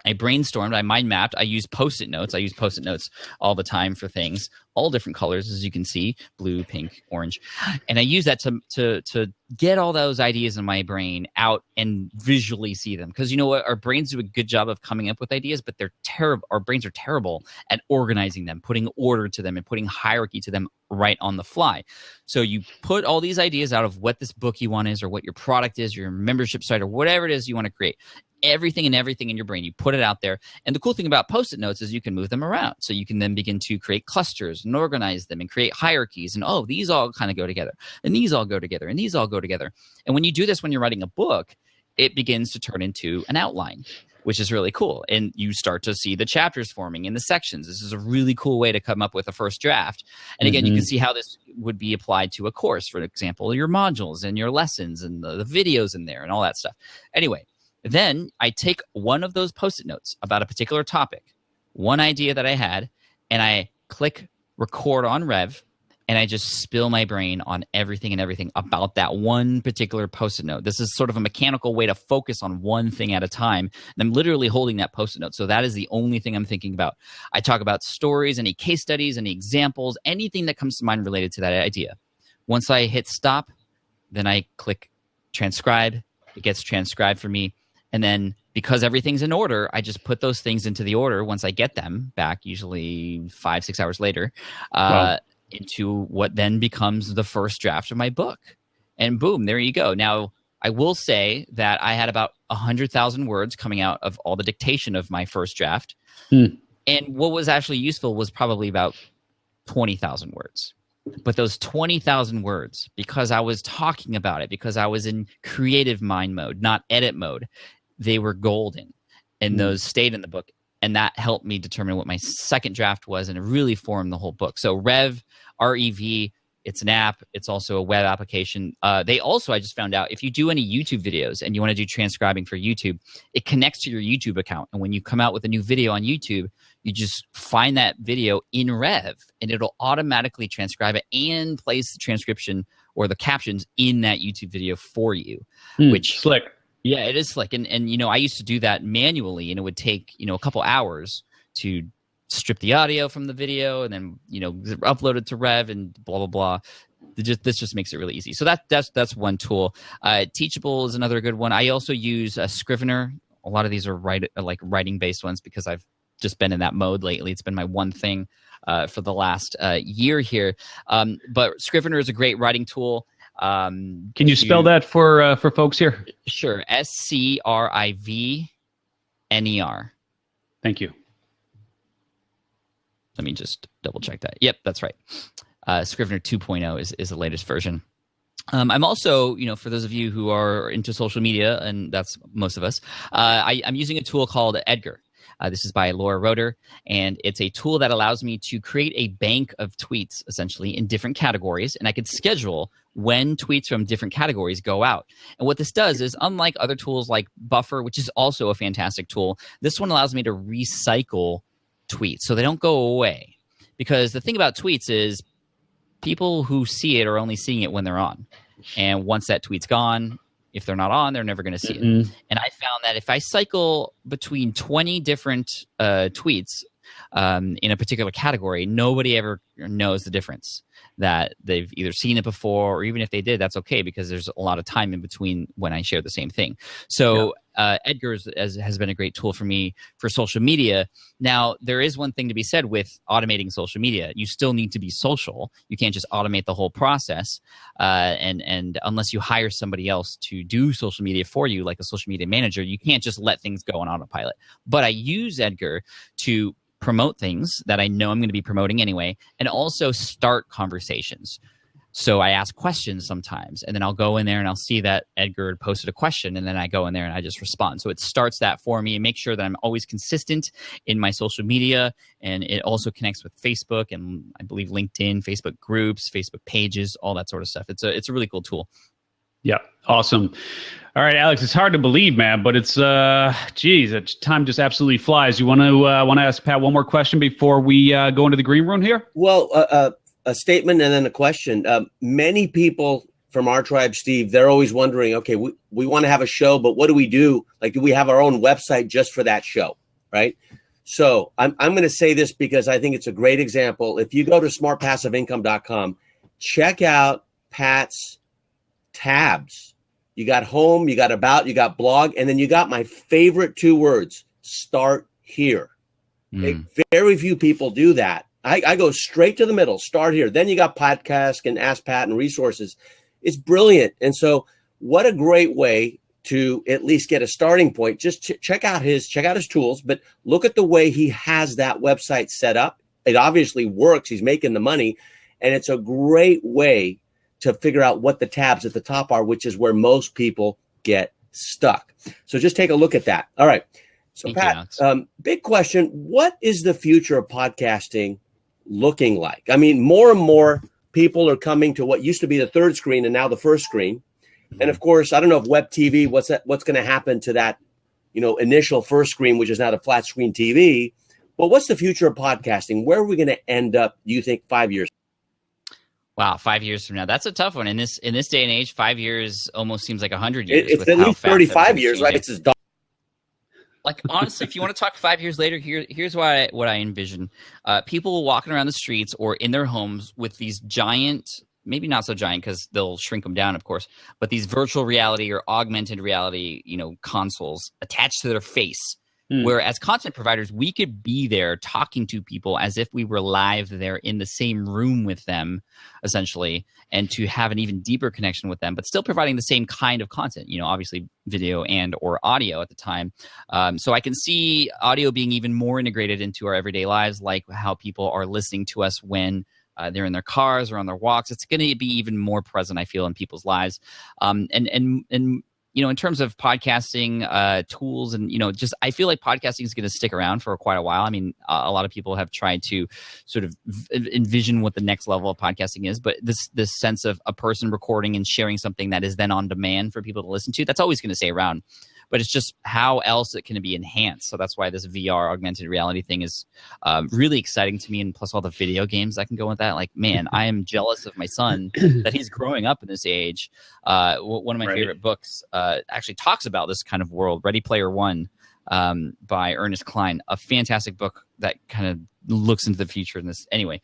I brainstormed, I mind mapped, I use Post-it notes. I use Post-it notes all the time for things, all different colors, as you can see, blue, pink, orange. And I use that to get all those ideas in my brain out and visually see them. Because you know what? Our brains do a good job of coming up with ideas, but they're terrible. Our brains are terrible at organizing them, putting order to them, and putting hierarchy to them right on the fly. So you put all these ideas out of what this book you want is, or what your product is, your membership site, or whatever it is you want to create. Everything in your brain, you put it out there. And the cool thing about Post-it notes is you can move them around. So you can then begin to create clusters and organize them and create hierarchies. And these all kind of go together, and these all go together, and these all go together. And when you do this, when you're writing a book, it begins to turn into an outline, which is really cool. And you start to see the chapters forming in the sections. This is a really cool way to come up with a first draft. And again, you can see how this would be applied to a course, for example, your modules and your lessons and the videos in there and all that stuff. Anyway, then I take one of those Post-it notes about a particular topic, one idea that I had, and I click record on Rev, and I just spill my brain on everything about that one particular Post-it note. This is sort of a mechanical way to focus on one thing at a time. And I'm literally holding that Post-it note. So that is the only thing I'm thinking about. I talk about stories, any case studies, any examples, anything that comes to mind related to that idea. Once I hit stop, then I click transcribe. It gets transcribed for me. And then because everything's in order, I just put those things into the order once I get them back, usually 5-6 hours later, into what then becomes the first draft of my book. And boom, there you go. Now, I will say that I had about 100,000 words coming out of all the dictation of my first draft. And what was actually useful was probably about 20,000 words. But those 20,000 words, because I was talking about it, because I was in creative mind mode, not edit mode, they were golden, and those stayed in the book. And that helped me determine what my second draft was, and it really formed the whole book. So Rev, R-E-V, it's an app. It's also a web application. They also, I just found out, if you do any YouTube videos and you want to do transcribing for YouTube, it connects to your YouTube account. And when you come out with a new video on YouTube, you just find that video in Rev, and it'll automatically transcribe it and place the transcription or the captions in that YouTube video for you. Which slick. Yeah, it is slick. And I used to do that manually, and it would take, a couple hours to strip the audio from the video and then, upload it to Rev and blah, blah, blah. This just makes it really easy. So that's one tool. Teachable is another good one. I also use Scrivener. A lot of these are writing-based ones because I've just been in that mode lately. It's been my one thing for the last year here. But Scrivener is a great writing tool. Can you spell that for folks here? Sure. Scrivner. Thank you. Let me just double check that. Yep, that's right. Scrivener 2.0 is the latest version. I'm also, for those of you who are into social media, and that's most of us, I'm using a tool called Edgar. This is by Laura Roeder, and it's a tool that allows me to create a bank of tweets, essentially, in different categories, and I can schedule when tweets from different categories go out. And what this does is, unlike other tools like Buffer, which is also a fantastic tool, this one allows me to recycle tweets so they don't go away. Because the thing about tweets is people who see it are only seeing it when they're on. And once that tweet's gone, if they're not on, they're never going to see it. And I found that if I cycle between 20 different tweets in a particular category, nobody ever knows the difference, that they've either seen it before, or even if they did, that's okay, because there's a lot of time in between when I share the same thing. So Edgar has been a great tool for me for social media. Now, there is one thing to be said with automating social media. You still need to be social. You can't just automate the whole process. And unless you hire somebody else to do social media for you, like a social media manager, you can't just let things go on autopilot. But I use Edgar to promote things that I know I'm going to be promoting anyway, and also start conversations. So I ask questions sometimes, and then I'll go in there and I'll see that Edgar posted a question, and then I go in there and I just respond. So it starts that for me and make sure that I'm always consistent in my social media. And it also connects with Facebook and I believe LinkedIn, Facebook groups, Facebook pages, all that sort of stuff. It's a really cool tool. Yeah, awesome. All right, Alex, it's hard to believe, man, but it's time just absolutely flies. You want to ask Pat one more question before we go into the green room here? Well, a statement and then a question. Many people from our tribe, Steve, they're always wondering, okay, we want to have a show, but what do we do? Like, do we have our own website just for that show, right? So I'm going to say this because I think it's a great example. If you go to smartpassiveincome.com, check out Pat's tabs. You got home, you got about, you got blog, and then you got my favorite two words, start here. Okay? Very few people do that. I go straight to the middle, start here. Then you got podcast and Ask Pat and resources. It's brilliant. And so what a great way to at least get a starting point. Just check out his tools, but look at the way he has that website set up. It obviously works. He's making the money, and it's a great way to figure out what the tabs at the top are, which is where most people get stuck. So just take a look at that. All right. So Pat, big question. What is the future of podcasting looking like? I mean, more and more people are coming to what used to be the third screen and now the first screen. And of course, I don't know if web TV, what's going to happen to that, initial first screen, which is now the flat screen TV. But what's the future of podcasting? Where are we going to end up, do you think, 5 years? Wow, 5 years from now. That's a tough one. In this day and age, 5 years almost seems like 100 years. It's at least 35 years, right? It's just like, honestly, if you want to talk 5 years later, here's what I envision. People walking around the streets or in their homes with these giant, maybe not so giant because they'll shrink them down, of course, but these virtual reality or augmented reality, consoles attached to their face. Where as content providers, we could be there talking to people as if we were live there in the same room with them, essentially, and to have an even deeper connection with them, but still providing the same kind of content, obviously video and or audio at the time. So I can see audio being even more integrated into our everyday lives, like how people are listening to us when they're in their cars or on their walks. It's going to be even more present, I feel, in people's lives. In terms of podcasting tools and, I feel like podcasting is going to stick around for quite a while. I mean, a lot of people have tried to sort of envision what the next level of podcasting is, but this sense of a person recording and sharing something that is then on demand for people to listen to, that's always going to stay around. But it's just how else it can be enhanced. So that's why this VR augmented reality thing is really exciting to me. And plus all the video games that can go with that. Like, man, I am jealous of my son that he's growing up in this age. One of my favorite books actually talks about this kind of world, Ready Player One by Ernest Cline, a fantastic book that kind of looks into the future in this. Anyway,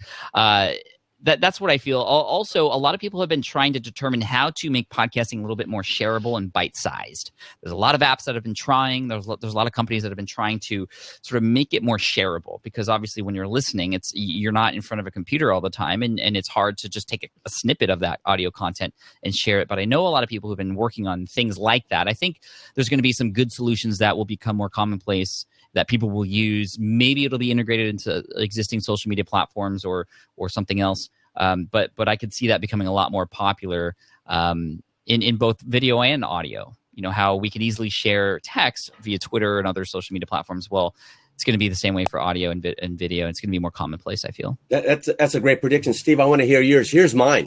that's what I feel. Also, a lot of people have been trying to determine how to make podcasting a little bit more shareable and bite-sized. There's a lot of apps that have been trying. There's a lot of companies that have been trying to sort of make it more shareable, because obviously when you're listening, you're not in front of a computer all the time, and it's hard to just take a snippet of that audio content and share it. But I know a lot of people who've been working on things like that. I think there's going to be some good solutions that will become more commonplace that people will use. Maybe it'll be integrated into existing social media platforms or something else. But I could see that becoming a lot more popular in both video and audio. How we can easily share text via Twitter and other social media platforms. Well, it's going to be the same way for audio and video. It's going to be more commonplace, I feel. That's a great prediction. Steve, I want to hear yours. Here's mine.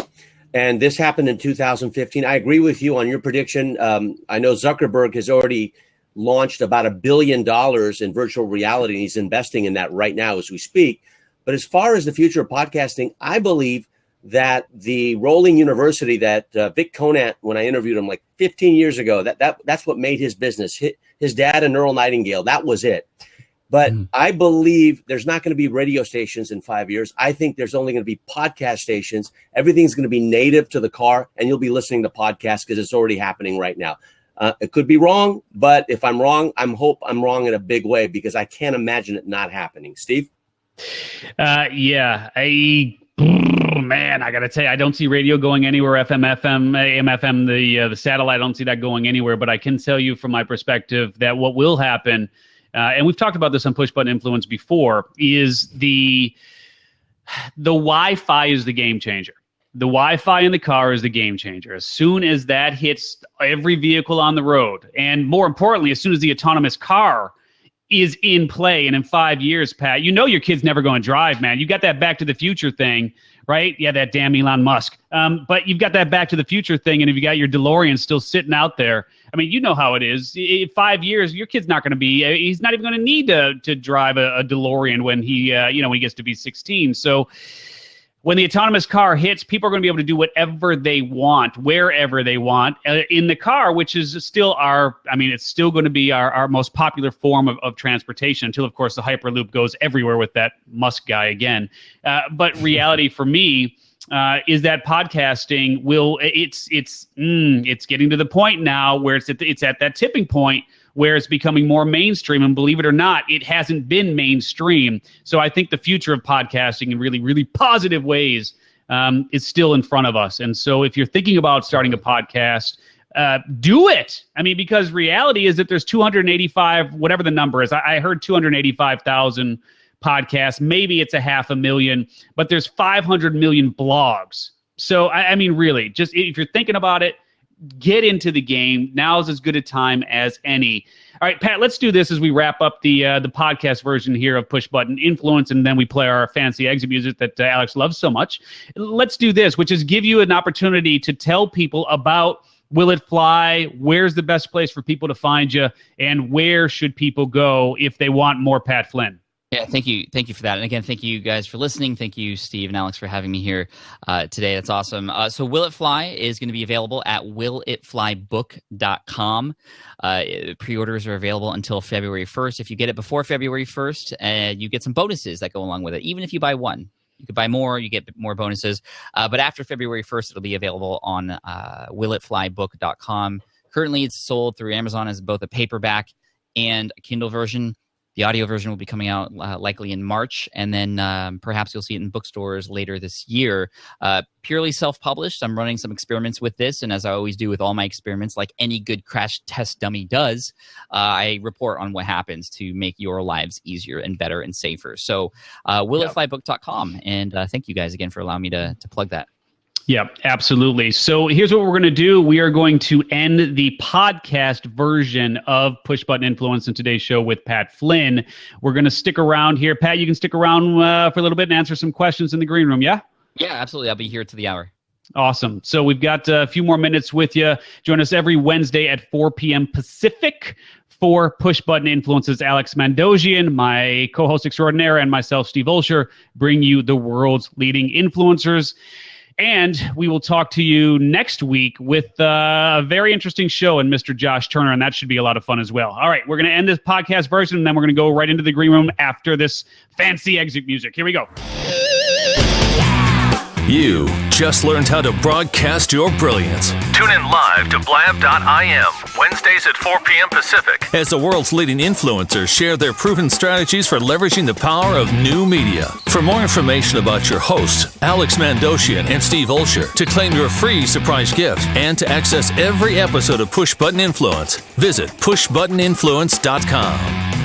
And this happened in 2015. I agree with you on your prediction. I know Zuckerberg has already launched about $1 billion in virtual reality, and he's investing in that right now as we speak. But as far as the future of podcasting, I believe that the rolling university that Vic Conant, when I interviewed him like 15 years ago, that's what made his business. His dad, a Earl Nightingale, that was it. But I believe there's not going to be radio stations in 5 years. I think there's only going to be podcast stations. Everything's going to be native to the car, and you'll be listening to podcasts because it's already happening right now. It could be wrong, but if I'm wrong, I hope I'm wrong in a big way because I can't imagine it not happening. Steve? Yeah, man, I got to tell you, I don't see radio going anywhere. FM, AM, FM, the satellite, I don't see that going anywhere. But I can tell you from my perspective that what will happen, and we've talked about this on Push Button Influence before, is the Wi-Fi is the game changer. The Wi-Fi in the car is the game changer. As soon as that hits every vehicle on the road, and more importantly, as soon as the autonomous car is in play, and in 5 years, Pat, you know your kid's never going to drive, man. You got that Back to the Future thing, right? Yeah, that damn Elon Musk. But you've got that Back to the Future thing, and if you got your DeLorean still sitting out there, I mean, you know how it is. In 5 years, your kid's not going to be. He's not even going to need to drive a DeLorean when he gets to be 16. So when the autonomous car hits, people are going to be able to do whatever they want, wherever they want in the car, which is still it's still going to be our most popular form of transportation until, of course, the Hyperloop goes everywhere with that Musk guy again. But reality for me is that podcasting it's getting to the point now where it's at that tipping point where it's becoming more mainstream. And believe it or not, it hasn't been mainstream. So I think the future of podcasting in really, really positive ways is still in front of us. And so if you're thinking about starting a podcast, do it. I mean, because reality is that there's 285, whatever the number is. I heard 285,000 podcasts. Maybe it's 500,000, but there's 500 million blogs. So, I mean, really, just if you're thinking about it, get into the game. Now is as good a time as any. All right, Pat, let's do this as we wrap up the podcast version here of Push Button Influence, and then we play our fancy exit music that Alex loves so much. Let's do this, which is give you an opportunity to tell people about Will It Fly, where's the best place for people to find you, and where should people go if they want more Pat Flynn? Yeah, thank you for that. And again, thank you guys for listening. Thank you, Steve and Alex, for having me here today. That's awesome. So Will It Fly is going to be available at willitflybook.com. Pre-orders are available until February 1st. If you get it before February 1st, you get some bonuses that go along with it. Even if you buy one, you could buy more, you get more bonuses. But after February 1st, it'll be available on willitflybook.com. Currently, it's sold through Amazon as both a paperback and a Kindle version. The audio version will be coming out likely in March, and then perhaps you'll see it in bookstores later this year. Purely self-published. I'm running some experiments with this, and as I always do with all my experiments, like any good crash test dummy does, I report on what happens to make your lives easier and better and safer. So willitflybook.com, and thank you guys again for allowing me to plug that. Yeah, absolutely. So here's what we're going to do. We are going to end the podcast version of Push Button Influence in today's show with Pat Flynn. We're going to stick around here. Pat, you can stick around for a little bit and answer some questions in the green room, yeah? Yeah, absolutely. I'll be here to the hour. Awesome. So we've got a few more minutes with you. Join us every Wednesday at 4 p.m. Pacific for Push Button Influences. Alex Mandossian, my co-host extraordinaire, and myself, Steve Olsher, bring you the world's leading influencers. And we will talk to you next week with a very interesting show and Mr. Josh Turner, and that should be a lot of fun as well. All right, we're going to end this podcast version, and then we're going to go right into the green room after this fancy exit music. Here we go. You just learned how to broadcast your brilliance. Tune in live to blab.im, Wednesdays at 4 p.m. Pacific, as the world's leading influencers share their proven strategies for leveraging the power of new media. For more information about your hosts, Alex Mandossian and Steve Olsher, to claim your free surprise gift, and to access every episode of Push Button Influence, visit pushbuttoninfluence.com.